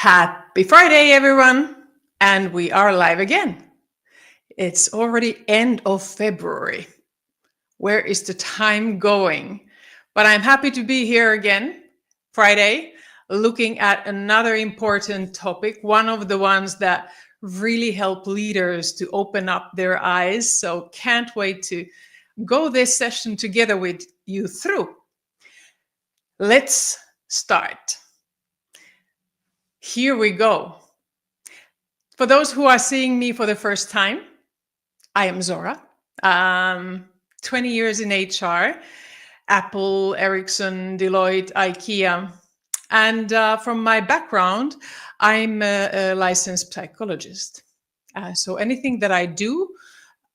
Happy Friday, everyone. And we are live again. It's already end of February. Where is the time going? But I'm happy to be here again, Friday, looking at another important topic, one of the ones that really help leaders to open up their eyes. So can't wait to go this session together with you through. Let's start. Here we go. For those who are seeing me for the first time, I am Zora. 20 years in HR, Apple, Ericsson, Deloitte, IKEA. And from my background, I'm a licensed psychologist. So anything that I do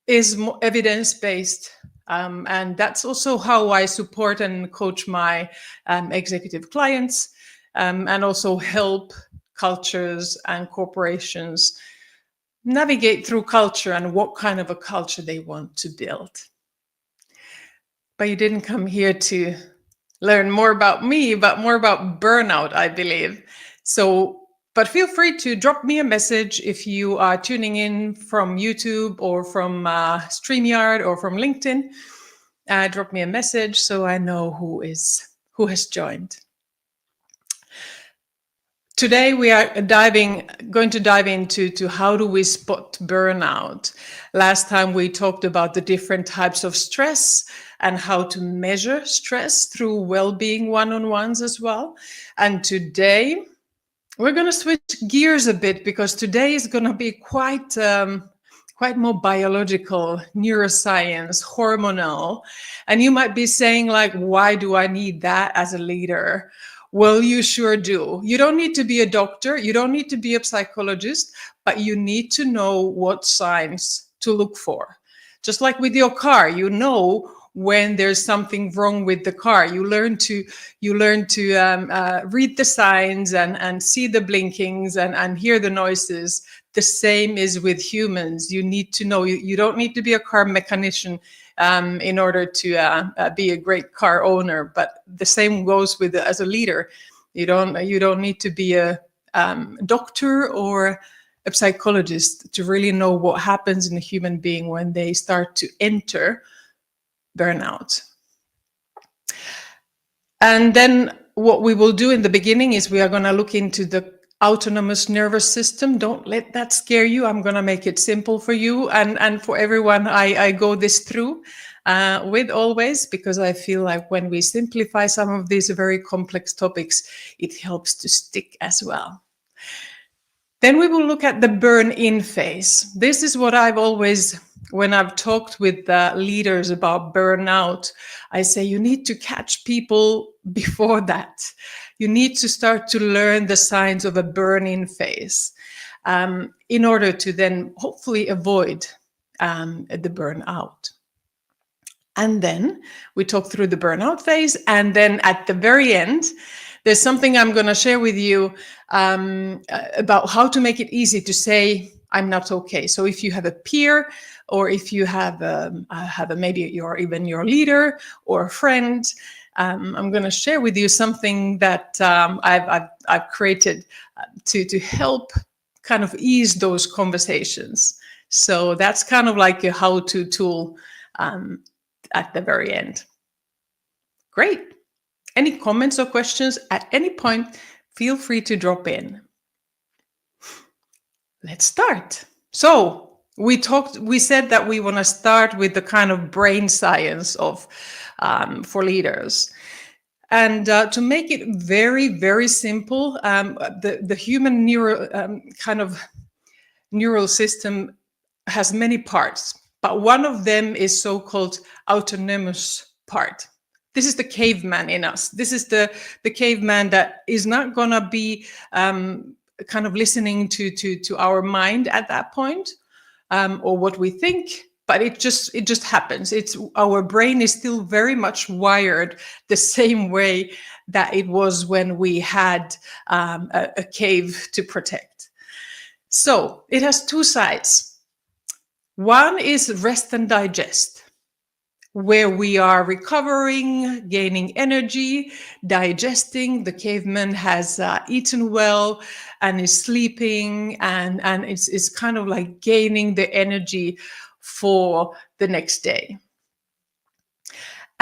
is evidence-based. And that's also how I support and coach my executive clients and also help cultures and corporations navigate through culture and what kind of a culture they want to build. But you didn't come here to learn more about me, but more about burnout, I believe. But feel free to drop me a message if you are tuning in from YouTube or from StreamYard or from LinkedIn. Drop me a message so I know who has joined. Today we are going to dive into how do we spot burnout. Last time we talked about the different types of stress and how to measure stress through well-being one-on-ones as well. And today we're going to switch gears a bit because today is going to be quite more biological, neuroscience, hormonal. And you might be saying, like, why do I need that as a leader? Well, you sure do. You don't need to be a doctor. You don't need to be a psychologist, but you need to know what signs to look for. Just like with your car, you know when there's something wrong with the car. You learn to read the signs and see the blinkings and hear the noises. The same is with humans. You need to know. You don't need to be a car mechanician in order to be a great car owner, but the same goes with as a leader. You don't need to be a doctor or a psychologist to really know what happens in a human being when they start to enter burnout. And then what we will do in the beginning is we are going to look into the autonomous nervous system. Don't let that scare you. I'm going to make it simple for you and for everyone I go this through with always, because I feel like when we simplify some of these very complex topics, it helps to stick as well. Then we will look at the burn-in phase. This is what I've always, when I've talked with leaders about burnout, I say you need to catch people before that. You need to start to learn the signs of a burn-in phase in order to then hopefully avoid the burnout. And then we talk through the burnout phase. And then at the very end, there's something I'm going to share with you about how to make it easy to say, I'm not okay. So if you have a peer, or if you have maybe even your leader or a friend, I'm going to share with you something that I've created to help kind of ease those conversations. So that's kind of like a how-to tool at the very end. Great. Any comments or questions at any point, feel free to drop in. Let's start. So we said that we want to start with the kind of brain science of for leaders. And to make it very, very simple, the human neural system has many parts, but one of them is so-called autonomous part. This is the caveman in us. This is the caveman that is not going to be kind of listening to our mind at that point or what we think. But it just happens. Our brain is still very much wired the same way that it was when we had a cave to protect. So it has two sides. One is rest and digest. where we are recovering, gaining energy, digesting. The caveman has eaten well and is sleeping, and it's kind of like gaining the energy for the next day.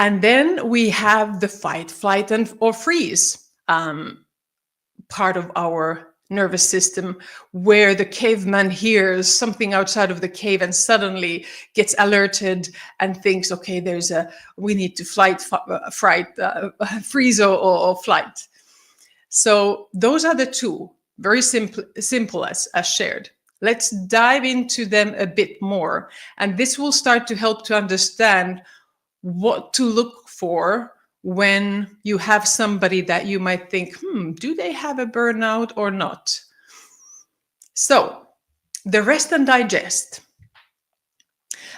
And then we have the fight, flight, or freeze part of our nervous system, where the caveman hears something outside of the cave and suddenly gets alerted and thinks, okay, we need to freeze or flight. So those are the two, very simple as shared. Let's dive into them a bit more, and this will start to help to understand what to look for when you have somebody that you might think, do they have a burnout or not? So, the rest and digest.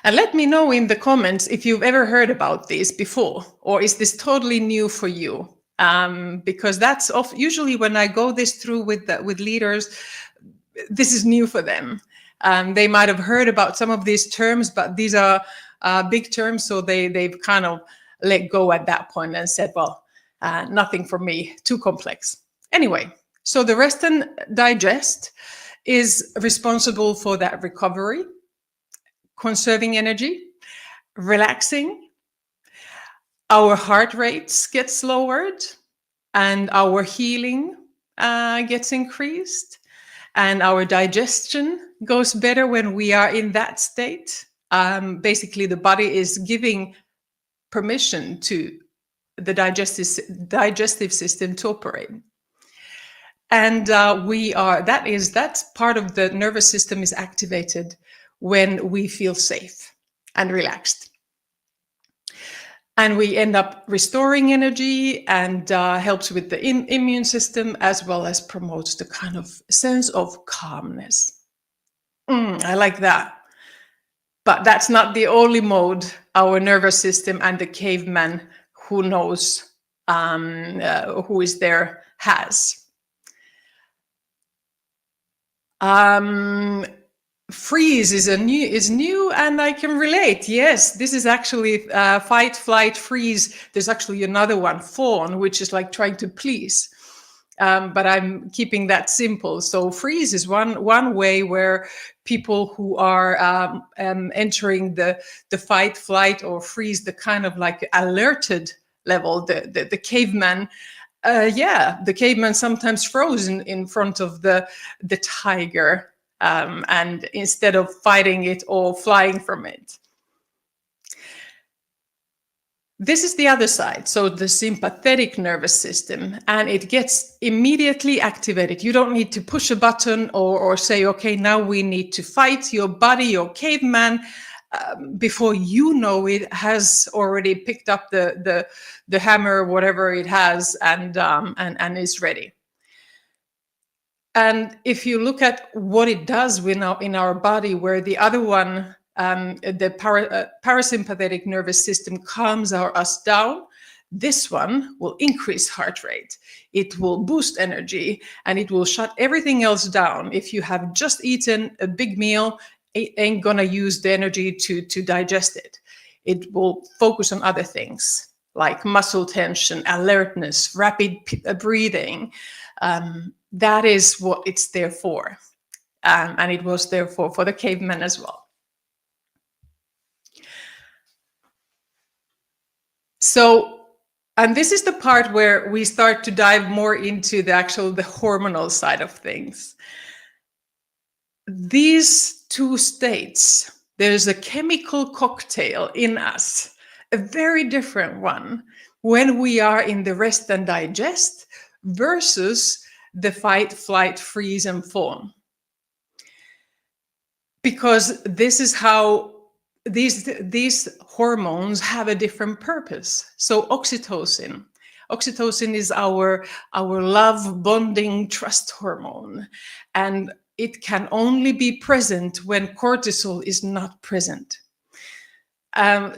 And let me know in the comments if you've ever heard about this before, or is this totally new for you? Because that's usually when I go this through with leaders, this is new for them. They might have heard about some of these terms, but these are big terms, so they've kind of let go at that point and said, well, nothing for me, too complex. Anyway, so the rest and digest is responsible for that recovery, conserving energy, relaxing. Our heart rates gets lowered and our healing gets increased, and our digestion goes better when we are in that state. Basically, the body is giving permission to the digestive system to operate. And that's part of the nervous system is activated when we feel safe and relaxed. And we end up restoring energy and helps with the immune system, as well as promotes the kind of sense of calmness. I like that. But that's not the only mode our nervous system and the caveman who knows who is there has. Freeze is new, and I can relate. Yes, this is actually fight, flight, freeze. There's actually another one, fawn, which is like trying to please. But I'm keeping that simple. So freeze is one way where people who are entering the fight, flight, or freeze, the kind of like alerted level, the caveman. The caveman sometimes froze in front of the tiger, and instead of fighting it or flying from it. This is the other side, so the sympathetic nervous system, and it gets immediately activated. You don't need to push a button or say, okay, now we need to fight. Your body, your caveman, before you know it, has already picked up the hammer, whatever it has, and is ready. And if you look at what it does in our body, where the other one, the parasympathetic nervous system calms us down, this one will increase heart rate. It will boost energy, and it will shut everything else down. If you have just eaten a big meal, it ain't gonna use the energy to digest it. It will focus on other things like muscle tension, alertness, rapid breathing. That is what it's there for. And it was there for the caveman as well. So, and this is the part where we start to dive more into the hormonal side of things. These two states, there's a chemical cocktail in us, a very different one when we are in the rest and digest versus the fight, flight, freeze, and fawn. Because this is how these hormones have a different purpose. So oxytocin is our love, bonding, trust hormone, and it can only be present when cortisol is not present.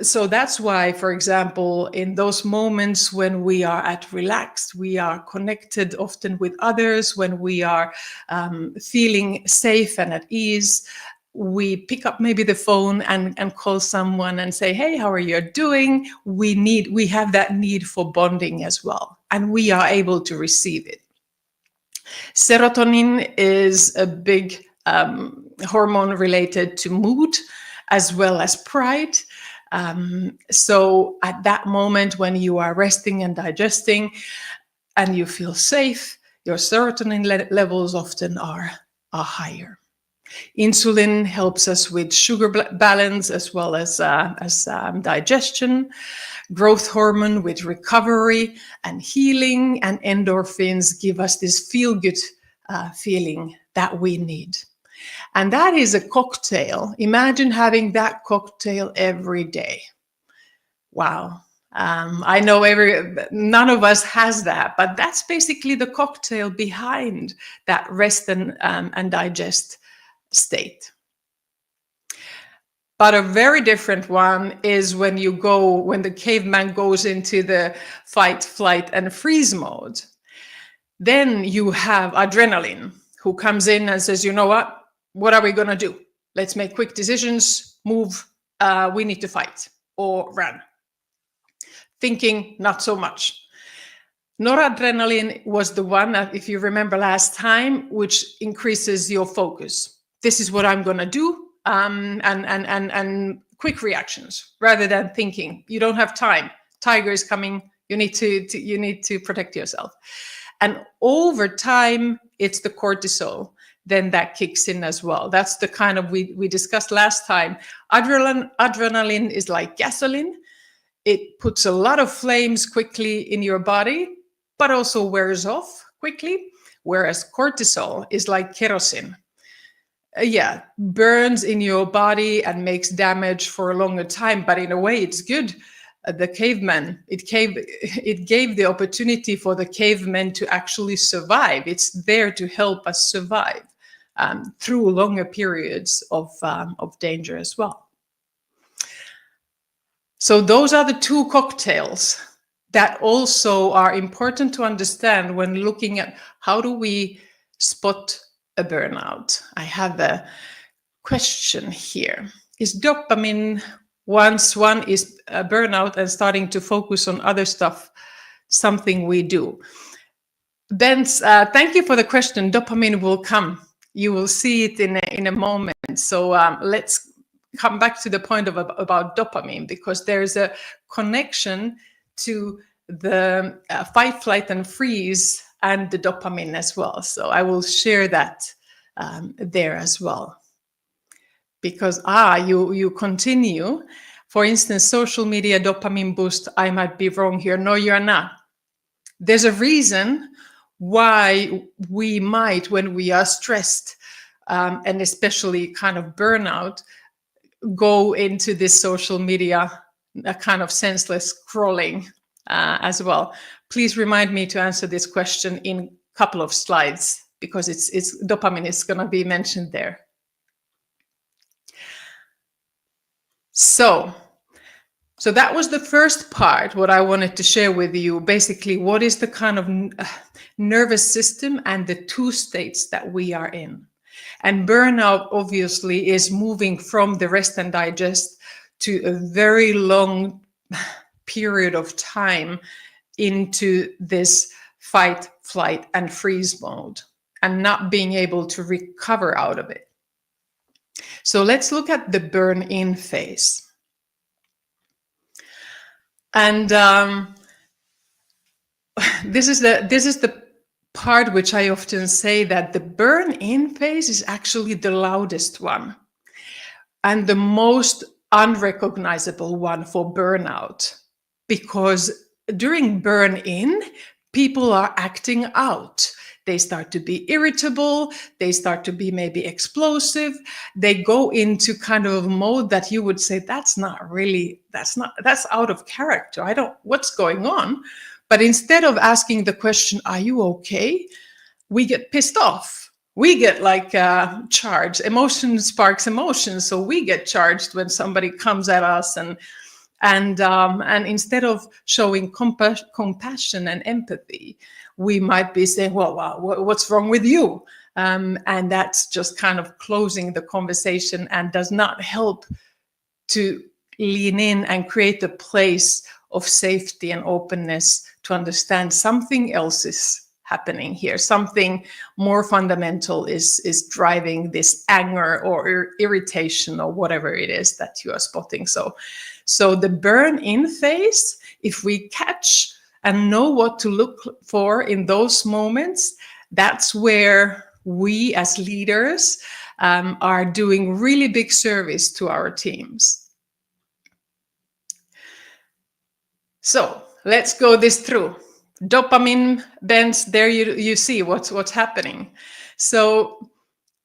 So that's why, for example, in those moments when we are at relaxed, we are connected often with others, when we are feeling safe and at ease, we pick up maybe the phone and call someone and say, hey, how are you doing? We have that need for bonding as well, and we are able to receive it. Serotonin is a big hormone related to mood as well as pride. So at that moment when you are resting and digesting and you feel safe, your serotonin levels often are higher. Insulin helps us with sugar balance as well as digestion. Growth hormone with recovery and healing, and endorphins give us this feel-good feeling that we need. And that is a cocktail. Imagine having that cocktail every day. Wow. I know none of us has that, but that's basically the cocktail behind that rest and digest state. But a very different one is when the caveman goes into the fight, flight, and freeze mode. Then you have adrenaline who comes in and says, you know what are we going to do? Let's make quick decisions, move, we need to fight or run. Thinking, not so much. Noradrenaline was the one, if you remember last time, which increases your focus. This is what I'm going to do. And quick reactions rather than thinking. You don't have time. Tiger is coming. You need to protect yourself. And over time, it's the cortisol then that kicks in as well. That's the kind of we discussed last time. Adrenaline is like gasoline. It puts a lot of flames quickly in your body, but also wears off quickly. Whereas cortisol is like kerosene. Burns in your body and makes damage for a longer time, but in a way it's good. The caveman, it gave the opportunity for the cavemen to actually survive. It's there to help us survive through longer periods of danger as well. So those are the two cocktails that also are important to understand when looking at how do we spot a burnout. I have a question here. Is dopamine, once one is a burnout and starting to focus on other stuff, something we do? Ben, thank you for the question. Dopamine will come. You will see it in a moment. So let's come back to the point about dopamine, because there's a connection to the fight, flight, and freeze and the dopamine as well. So I will share that there as well. Because you continue. For instance, social media dopamine boost. I might be wrong here. No, you're not. There's a reason why we might, when we are stressed and especially kind of burnout, go into this social media, a kind of senseless scrolling as well. Please remind me to answer this question in a couple of slides, because it's dopamine is going to be mentioned there. So that was the first part, what I wanted to share with you. Basically, what is the kind of nervous system and the two states that we are in. And burnout obviously is moving from the rest and digest to a very long period of time into this fight, flight, and freeze mode, and not being able to recover out of it. So let's look at the burn-in phase. And this is the part which I often say that the burn-in phase is actually the loudest one and the most unrecognizable one for burnout, because during burn-in, people are acting out. They start to be irritable. They start to be maybe explosive. They go into kind of a mode that you would say, that's out of character. What's going on? But instead of asking the question, are you okay? We get pissed off. We get like charged. Emotion sparks emotion. So we get charged when somebody comes at us, and instead of showing compassion and empathy, we might be saying, well, what's wrong with you? And that's just kind of closing the conversation and does not help to lean in and create a place of safety and openness to understand something else is happening here. Something more fundamental is driving this anger or irritation or whatever it is that you are spotting. So the burn-in phase, if we catch and know what to look for in those moments, that's where we as leaders are doing really big service to our teams. So let's go this through. Dopamine bends, there you see what's happening. So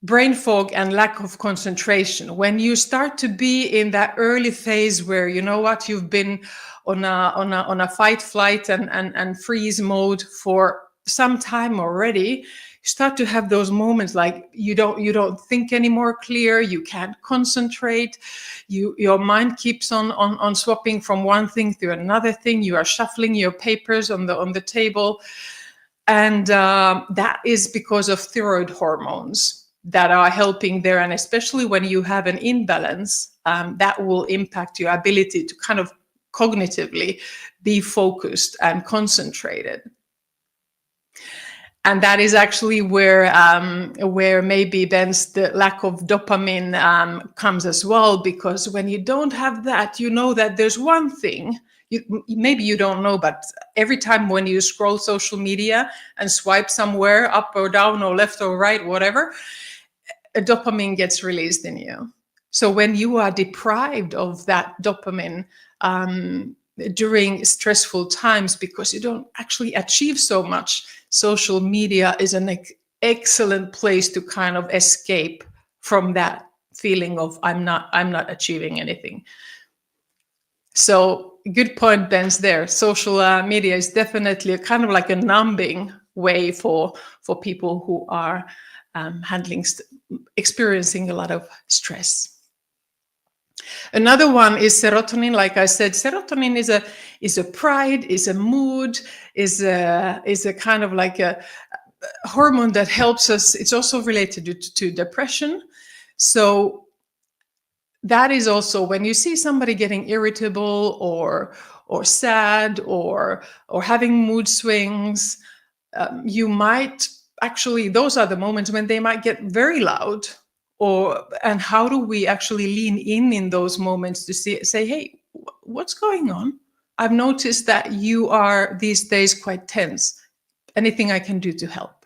brain fog and lack of concentration. When you start to be in that early phase where you know what, you've been on a fight, flight, and freeze mode for some time already, you start to have those moments like you don't think anymore clear, you can't concentrate, your mind keeps on swapping from one thing to another thing, you are shuffling your papers on the table, and that is because of thyroid hormones that are helping there. And especially when you have an imbalance, that will impact your ability to kind of cognitively be focused and concentrated. And that is actually where maybe then the lack of dopamine comes as well, because when you don't have that, you know that there's one thing, maybe you don't know, but every time when you scroll social media and swipe somewhere up or down or left or right, whatever, a dopamine gets released in you. So when you are deprived of that dopamine during stressful times because you don't actually achieve so much, social media is an excellent place to kind of escape from that feeling of I'm not achieving anything. So good point, Ben's there. Social media is definitely kind of like a numbing way for people who are experiencing a lot of stress. Another one is serotonin. Like I said, serotonin is a pride, is a mood, is a kind of like a hormone that helps us. It's also related to depression. So that is also when you see somebody getting irritable or sad or having mood swings, you might actually, those are the moments when they might get very loud. And how do we actually lean in those moments to say, hey, what's going on? I've noticed that you are these days quite tense. Anything I can do to help?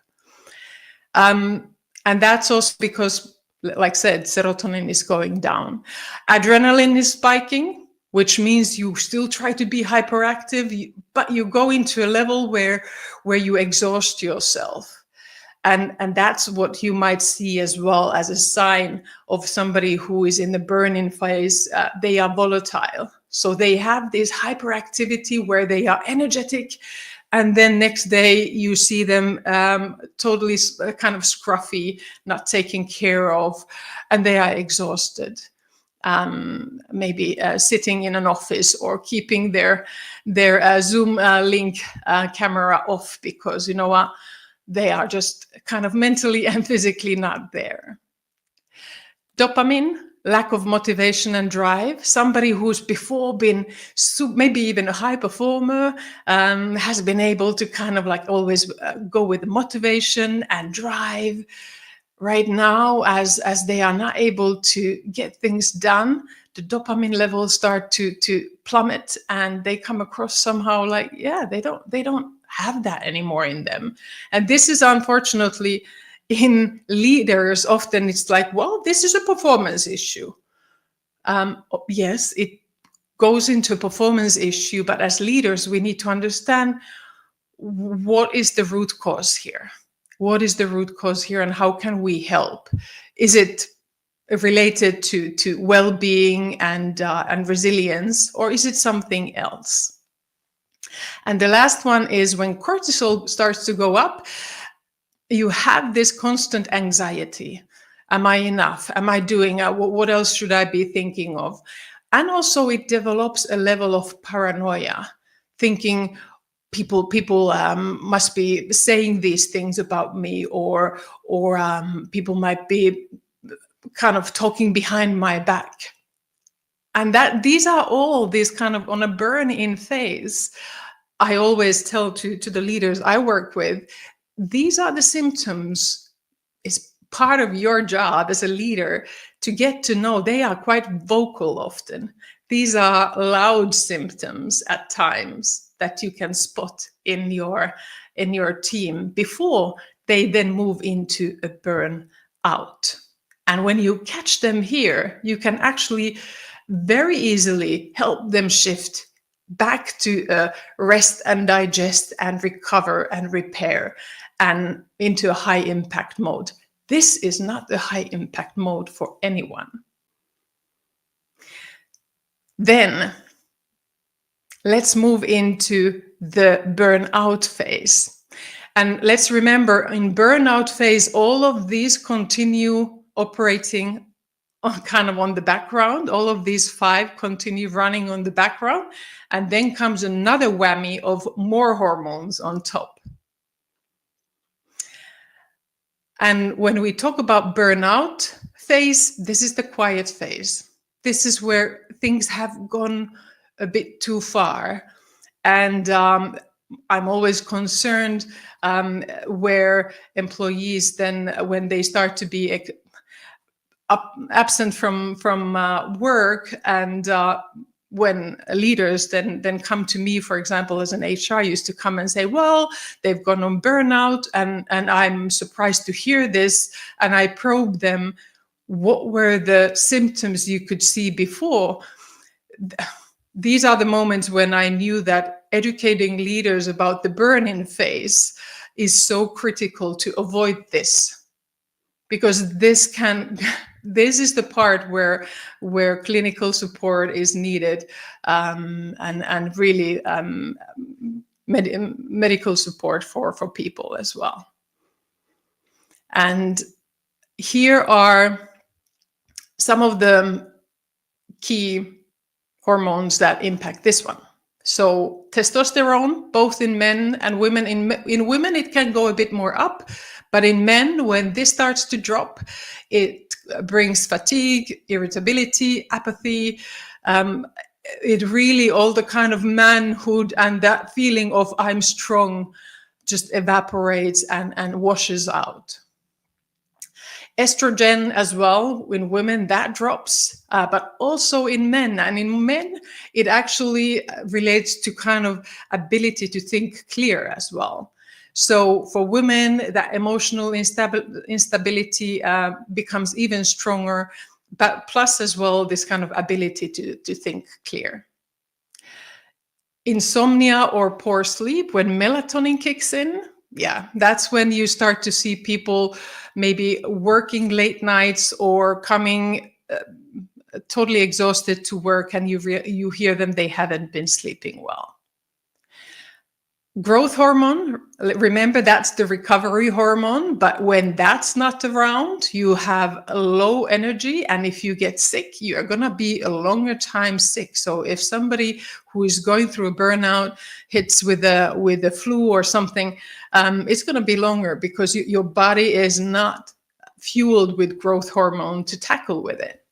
And that's also because, like I said, serotonin is going down. Adrenaline is spiking, which means you still try to be hyperactive, but you go into a level where you exhaust yourself. And that's what you might see as well as a sign of somebody who is in the burn-in phase. They are volatile. So they have this hyperactivity where they are energetic. And then next day you see them totally kind of scruffy, not taken care of, and they are exhausted. Maybe sitting in an office or keeping their Zoom link camera off because, you know what, they are just kind of mentally and physically not there. Dopamine, lack of motivation and drive. Somebody who's before been maybe even a high performer has been able to kind of like always go with motivation and drive. Right now, as they are not able to get things done, the dopamine levels start to plummet, and they come across somehow like, yeah, they don't have that anymore in them. And this is unfortunately in leaders, often it's like, well, this is a performance issue. Yes, it goes into a performance issue, but as leaders, we need to understand what is the root cause here. What is the root cause here, and how can we help? Is it related to well-being and resilience, or is it something else? And the last one is when cortisol starts to go up, you have this constant anxiety. Am I enough? Am I doing? What else should I be thinking of? And also it develops a level of paranoia, thinking people must be saying these things about me, or people might be kind of talking behind my back. And that these are all these kind of on a burn-in phase. I always tell to the leaders I work with, these are the symptoms. It's part of your job as a leader to get to know. They are quite vocal often. These are loud symptoms at times that you can spot in your team before they then move into a burnout. And when you catch them here, you can actually very easily help them shift back to rest and digest and recover and repair and into a high impact mode. This is not the high impact mode for anyone. Then let's move into the burnout phase. And let's remember, in burnout phase, all of these continue operating kind of on the background. All of these 5 continue running on the background. And then comes another whammy of more hormones on top. And when we talk about burnout phase, this is the quiet phase. This is where things have gone a bit too far. And I'm always concerned where employees then, when they start to be absent from work, and when leaders then come to me, for example, as an HR, used to come and say, well, they've gone on burnout, and I'm surprised to hear this. And I probe them, what were the symptoms you could see before? These are the moments when I knew that educating leaders about the burn-in phase is so critical to avoid this, because this is the part where clinical support is needed, and really medical support for people as well. And here are some of the key hormones that impact this one. So testosterone, both in men and women. In women, it can go a bit more up, but in men, when this starts to drop, it brings fatigue, irritability, apathy. It really, all the kind of manhood and that feeling of I'm strong just evaporates and washes out. Estrogen as well, in women, that drops, but also in men. And in men, it actually relates to kind of ability to think clear as well. So for women, that emotional instability becomes even stronger, but plus as well, this kind of ability to think clear. Insomnia or poor sleep, when melatonin kicks in, yeah, that's when you start to see people maybe working late nights or coming totally exhausted to work, and you hear them, they haven't been sleeping well. Growth hormone, remember, that's the recovery hormone, but when that's not around, you have a low energy, and if you get sick, you are going to be a longer time sick. So if somebody who is going through a burnout hits with a flu or something, it's going to be longer, because your body is not fueled with growth hormone to tackle with it.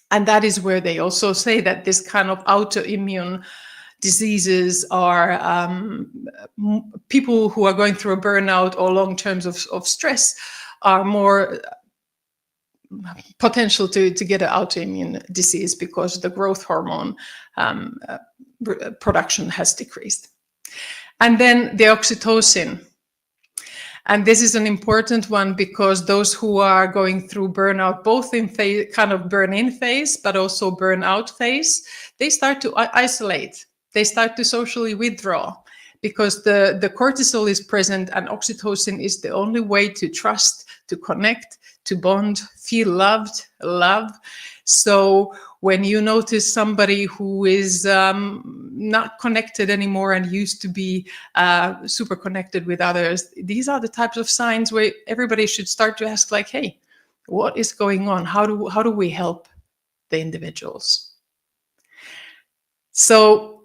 And that is where they also say that this kind of autoimmune diseases are people who are going through a burnout or long terms of stress are more potential to get an autoimmune disease, because the growth hormone production has decreased. And then the oxytocin. And this is an important one, because those who are going through burnout, both in kind of burn-in phase, but also burnout phase, they start to isolate. They start to socially withdraw, because the cortisol is present, and oxytocin is the only way to trust, to connect, to bond, feel loved, love. So when you notice somebody who is not connected anymore and used to be super connected with others, these are the types of signs where everybody should start to ask, like, hey, what is going on? How do we help the individuals? So,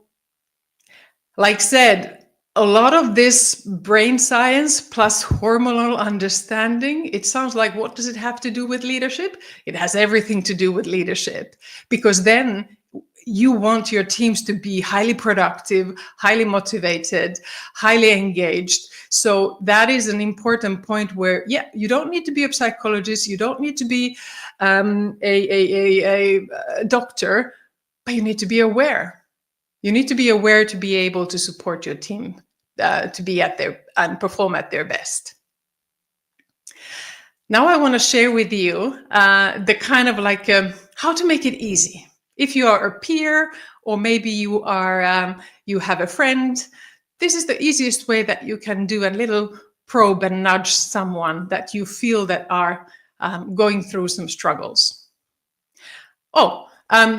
like said, A lot of this brain science plus hormonal understanding, it sounds like, what does it have to do with leadership? It has everything to do with leadership, because then you want your teams to be highly productive, highly motivated, highly engaged. So that is an important point where, yeah, you don't need to be a psychologist, you don't need to be a doctor, but you need to be aware. You need to be aware to be able to support your team to be at their and perform at their best. Now I want to share with you the kind of like how to make it easy. If you are a peer, or maybe you are you have a friend, this is the easiest way that you can do a little probe and nudge someone that you feel that are going through some struggles. Oh,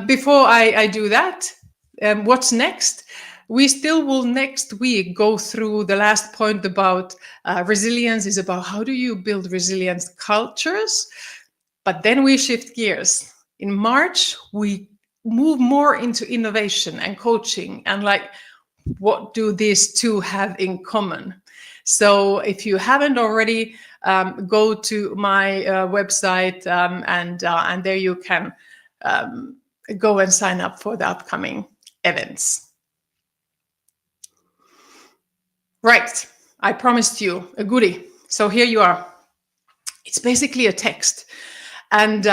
before I do that, what's next? We still will next week go through the last point about resilience, is about how do you build resilient cultures. But then we shift gears. In March, we move more into innovation and coaching, and like, what do these two have in common? So if you haven't already, go to my website and there you can go and sign up for the upcoming events. Right, I promised you a goodie. So here you are. It's basically a text. And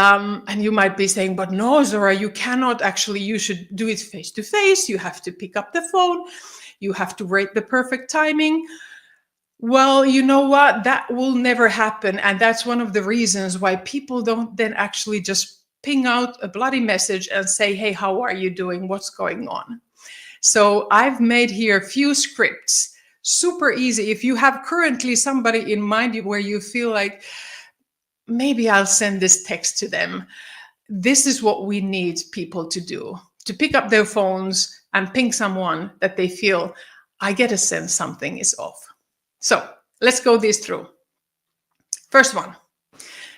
you might be saying, but no, Zora, you cannot actually, you should do it face to face. You have to pick up the phone. You have to rate the perfect timing. Well, you know what? That will never happen. And that's one of the reasons why people don't then actually just ping out a bloody message and say, hey, how are you doing? What's going on? So I've made here a few scripts, super easy. If you have currently somebody in mind where you feel like, maybe I'll send this text to them. This is what we need people to do, to pick up their phones and ping someone that they feel, I get a sense something is off. So let's go this through. First one,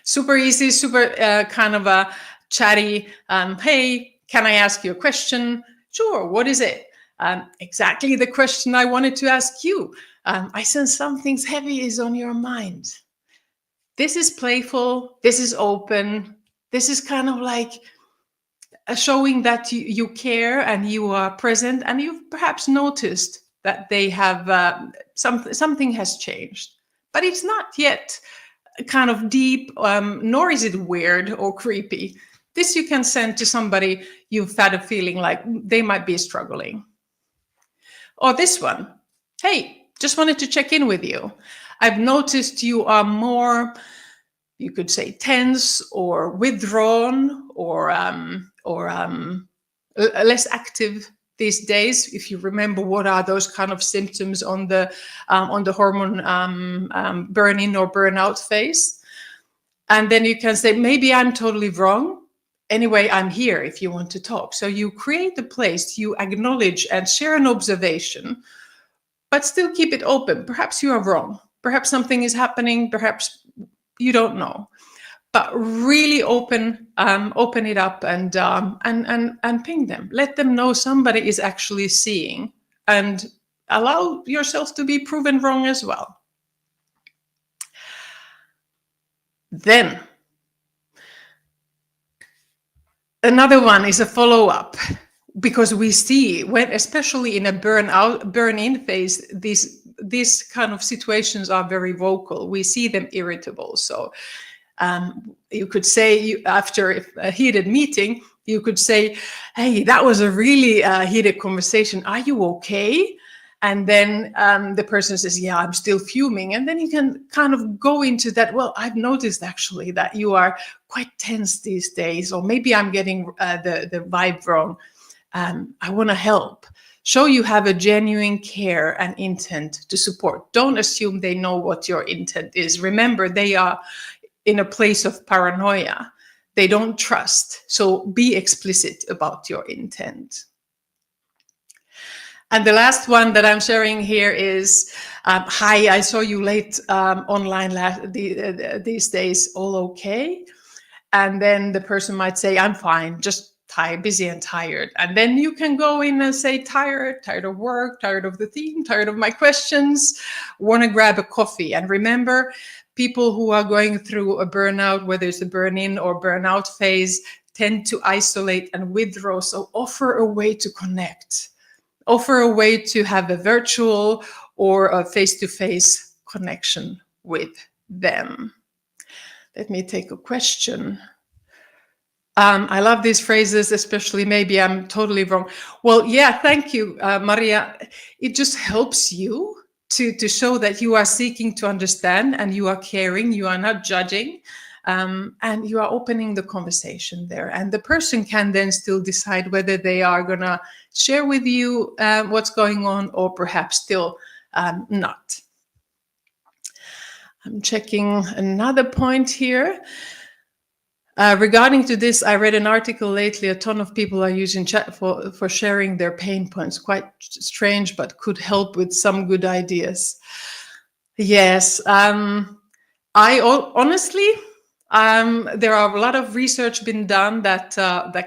super easy, super kind of a chatty. Hey, can I ask you a question? Sure, what is it? Exactly the question I wanted to ask you. I sense something's heavy is on your mind. This is playful, this is open, this is kind of like showing that you care and you are present, and you've perhaps noticed that they have something has changed, but it's not yet kind of deep, nor is it weird or creepy. This you can send to somebody you've had a feeling like they might be struggling. Or this one, hey, just wanted to check in with you. I've noticed you are more, you could say, tense or withdrawn or less active these days. If you remember, what are those kind of symptoms on the hormone burn-in or burnout phase? And then you can say, maybe I'm totally wrong. Anyway, I'm here if you want to talk. So you create a place, you acknowledge and share an observation, but still keep it open. Perhaps you are wrong. Perhaps something is happening. Perhaps you don't know. But really open it up and ping them. Let them know somebody is actually seeing, and allow yourself to be proven wrong as well. Then another one is a follow-up, because we see when, especially in a burn-in phase, these kind of situations are very vocal. We see them irritable. So you could say, after a heated meeting, you could say, hey, that was a really heated conversation. Are you okay? And then the person says, yeah, I'm still fuming. And then you can kind of go into that. Well, I've noticed actually that you are quite tense these days, or maybe I'm getting the vibe wrong. I want to help. Show you have a genuine care and intent to support. Don't assume they know what your intent is. Remember, they are in a place of paranoia. They don't trust. So be explicit about your intent. And the last one that I'm sharing here is, hi, I saw you late online these days, all okay? And then the person might say, I'm fine, just busy and tired. And then you can go in and say, tired of work, tired of the theme, tired of my questions, want to grab a coffee. And remember, people who are going through a burnout, whether it's a burn-in or burnout phase, tend to isolate and withdraw. So offer a way to connect. Offer a way to have a virtual or a face-to-face connection with them. Let me take a question. I love these phrases, especially maybe I'm totally wrong. Well, yeah, thank you, Maria. It just helps you to show that you are seeking to understand and you are caring, you are not judging, and you are opening the conversation there. And the person can then still decide whether they are going to share with you what's going on or perhaps still not. I'm checking another point here. Regarding to this, I read an article lately. A ton of people are using chat for sharing their pain points. Quite strange, but could help with some good ideas. Yes, honestly, there are a lot of research been done that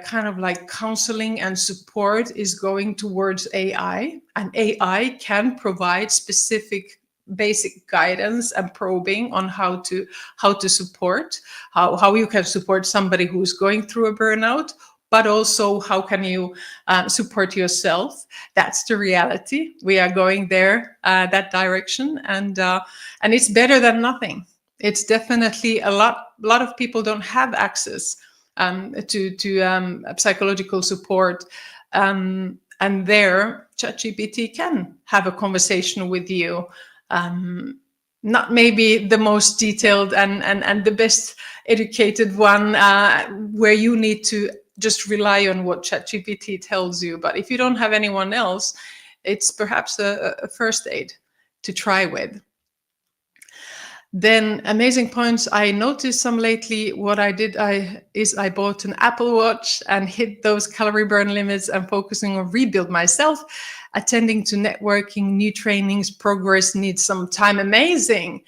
kind of like counseling and support is going towards AI, and AI can provide specific basic guidance and probing on how to support, how you can support somebody who's going through a burnout, but also how can you support yourself. That's the reality. We are going there, that direction, and it's better than nothing. It's definitely a lot of people don't have access to psychological support, and there ChatGPT can have a conversation with you. Not maybe the most detailed and the best educated one, where you need to just rely on what ChatGPT tells you. But if you don't have anyone else, it's perhaps a first aid to try with. Then amazing points. I noticed some lately. What I did I bought an Apple Watch and hit those calorie burn limits and focusing on rebuild myself, attending to networking, new trainings, progress needs some time. Amazing.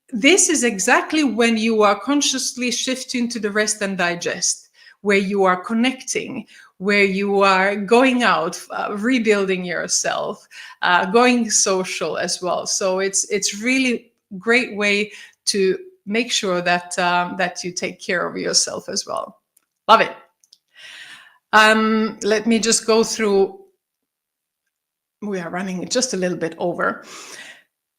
This is exactly when you are consciously shifting to the rest and digest, where you are connecting, where you are going out, rebuilding yourself, going social as well. So it's really great way to make sure that that you take care of yourself as well. Love it. Let me just go through. We are running just a little bit over.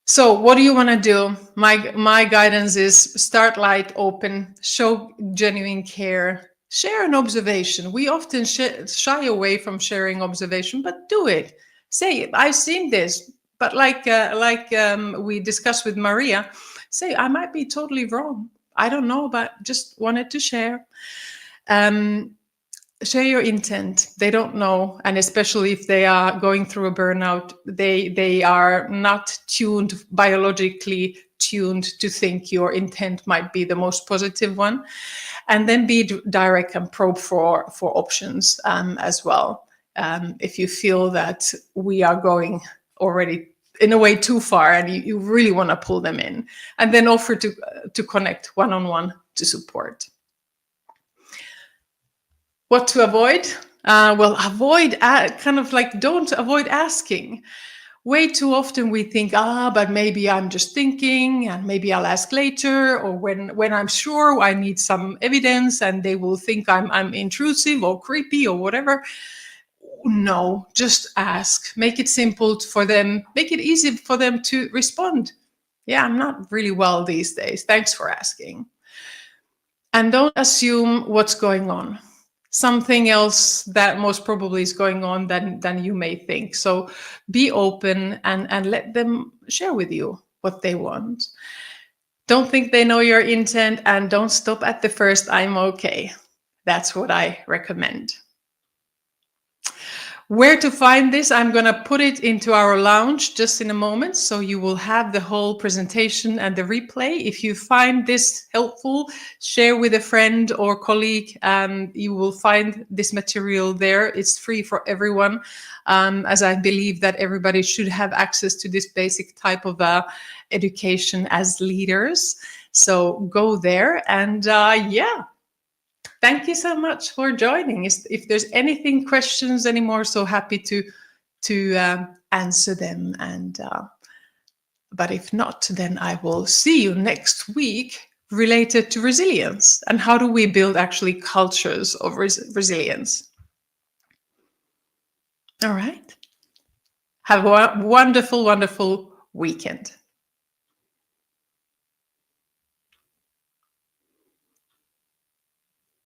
So what do you want to do? My guidance is start light, open, show genuine care, share an observation. We often shy away from sharing observation, but do it. Say, I've seen this. But like we discussed with Maria, say, I might be totally wrong. I don't know, but just wanted to share. Share your intent. They don't know. And especially if they are going through a burnout, they are not biologically tuned to think your intent might be the most positive one. And then be direct and probe for options as well. If you feel that we are going already in a way too far and you really want to pull them in, and then offer to connect one-on-one to support. What to avoid? Well, avoid don't avoid asking. Way too often we think, but maybe I'm just thinking and maybe I'll ask later, or when I'm sure I need some evidence and they will think I'm intrusive or creepy or whatever. No, just ask. Make it simple for them. Make it easy for them to respond. Yeah, I'm not really well these days. Thanks for asking. And don't assume what's going on. Something else that most probably is going on than you may think. So be open and let them share with you what they want. Don't think they know your intent, and don't stop at the first I'm okay. That's what I recommend. Where to find this? I'm going to put it into our lounge just in a moment, so you will have the whole presentation and the replay. If you find this helpful, share with a friend or colleague. You will find this material there. It's free for everyone, as I believe that everybody should have access to this basic type of education as leaders. So go there and yeah. thank you so much for joining. If there's anything questions anymore, so happy to answer them. And but if not, then I will see you next week related to resilience and how do we build actually cultures of resilience. All right. Have a wonderful, wonderful weekend.